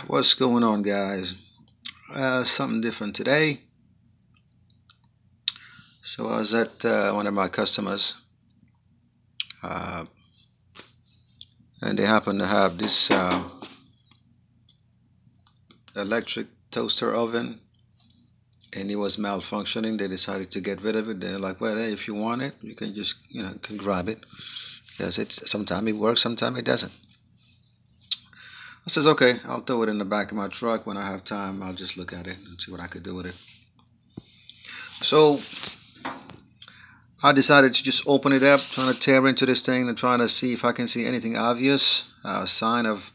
What's going on, guys? Something different today. So I was at one of my customers, uh, and they happen to have this electric toaster oven, and it was malfunctioning. They decided to get rid of it. They're like, "Well, hey, if you want it, you can just, can grab it, because it's sometimes it works, sometimes it doesn't." I says, "Okay, I'll throw it in the back of my truck. When I have time, I'll just look at it and see what I could do with it." So I decided to just open it up, trying to tear into this thing and trying to see if I can see anything obvious, sign of,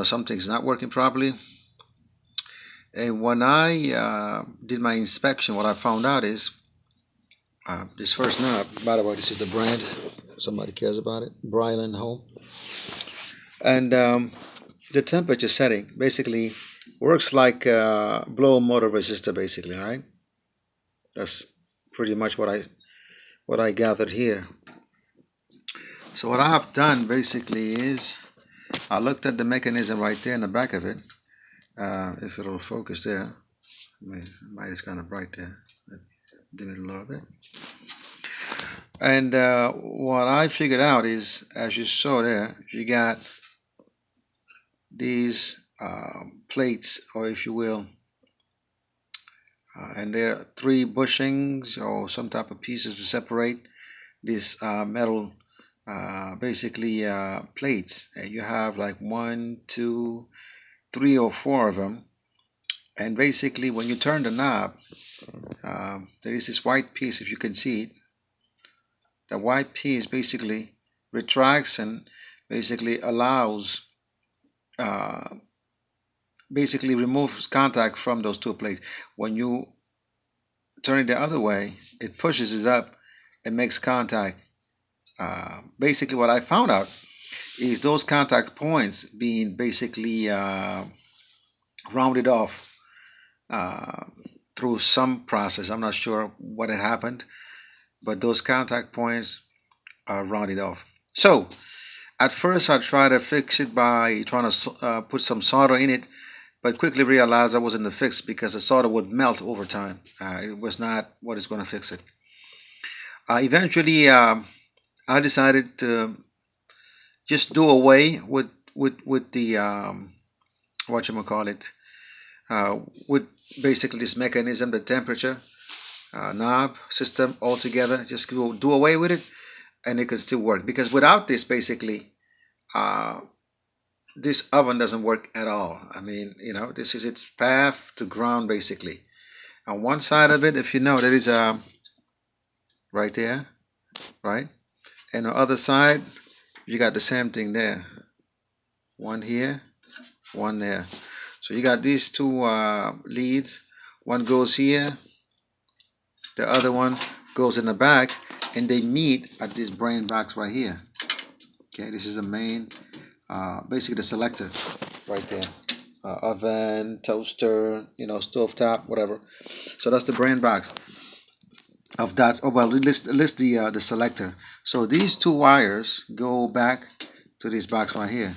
something's not working properly. And when I did my inspection, what I found out is this first knob, by the way, this is the brand, somebody cares about it, Brylane Home. And the temperature setting basically works like a blow motor resistor, basically, all right? That's pretty much what I gathered here. So what I have done basically is I looked at the mechanism right there in the back of it. If it'll focus there, might is kind of bright there. Dim it a little bit. And what I figured out is, as you saw there, you got these plates, or if you will, and there are three bushings or some type of pieces to separate this metal basically plates, and you have like 1, 2, 3 or 4 of them. And basically when you turn the knob, there is this white piece, if you can see it. The white piece basically retracts and basically allows basically removes contact from those two plates. When you turn it the other way, it pushes it up and makes contact. Basically what I found out is those contact points being basically rounded off through some process. I'm not sure what had happened, but those contact points are rounded off. So at first I tried to fix it by trying to put some solder in it, but quickly realized that wasn't the fix because the solder would melt over time. It was not what is going to fix it. Eventually I decided to just do away with the whatchamacallit, with basically this mechanism, the temperature knob system altogether. Just do away with it, and it can still work. Because without this, basically, this oven doesn't work at all. I mean, this is its path to ground, basically. On one side of it, if you know, there is a right there, right, and the other side, you got the same thing there. One here, one there. So you got these two leads. One goes here, the other one goes in the back, and they meet at this brain box right here. Okay, this is the main, basically the selector right there. Oven, toaster, stove top, whatever. So that's the brain box of that. Oh well, list the selector. So these two wires go back to this box right here,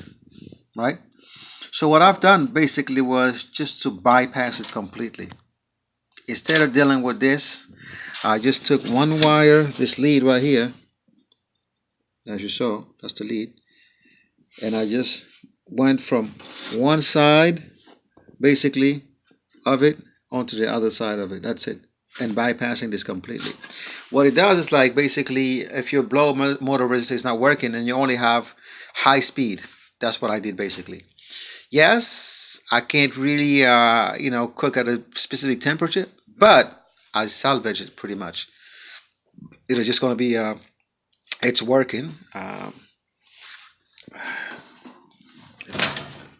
right? So what I've done basically was just to bypass it completely. Instead of dealing with this, I just took one wire, this lead right here, as you saw, that's the lead, and I just went from one side, basically, of it onto the other side of it. That's it. And bypassing this completely. What it does is, like, basically, if your blow motor resistor is not working and you only have high speed, that's what I did basically. Yes, I can't really, cook at a specific temperature, but I salvage it pretty much. It's just going to be, it's working.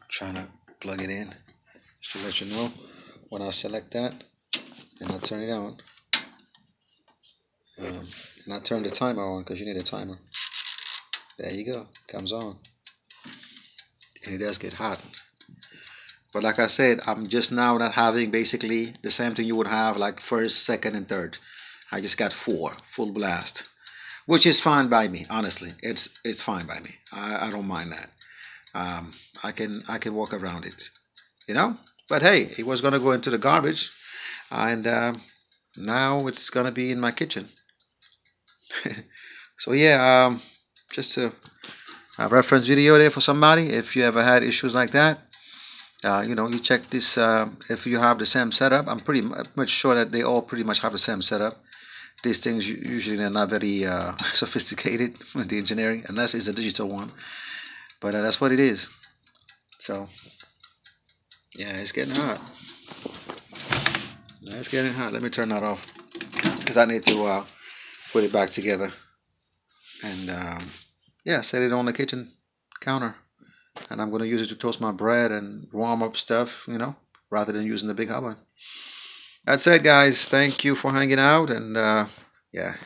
Trying to plug it in just to let you know. When I select that and I turn it on, and I turn the timer on because you need a timer. There you go, comes on, and it does get hot. But like I said, I'm just now not having basically the same thing you would have like first, second, and third. I just got 4 full blast, which is fine by me. Honestly, it's fine by me. I don't mind that. I can walk around it. you know. But hey, it was gonna go into the garbage, and now it's gonna be in my kitchen. So yeah, just a reference video there for somebody if you ever had issues like that. You check this if you have the same setup. I'm pretty much sure that they all pretty much have the same setup. These things usually they're not very sophisticated with the engineering, unless it's a digital one. But that's what it is. So yeah, it's getting hot. Yeah, it's getting hot. Let me turn that off because I need to put it back together and yeah, set it on the kitchen counter. And I'm going to use it to toast my bread and warm up stuff, rather than using the big oven. That's it, guys. Thank you for hanging out, and yeah,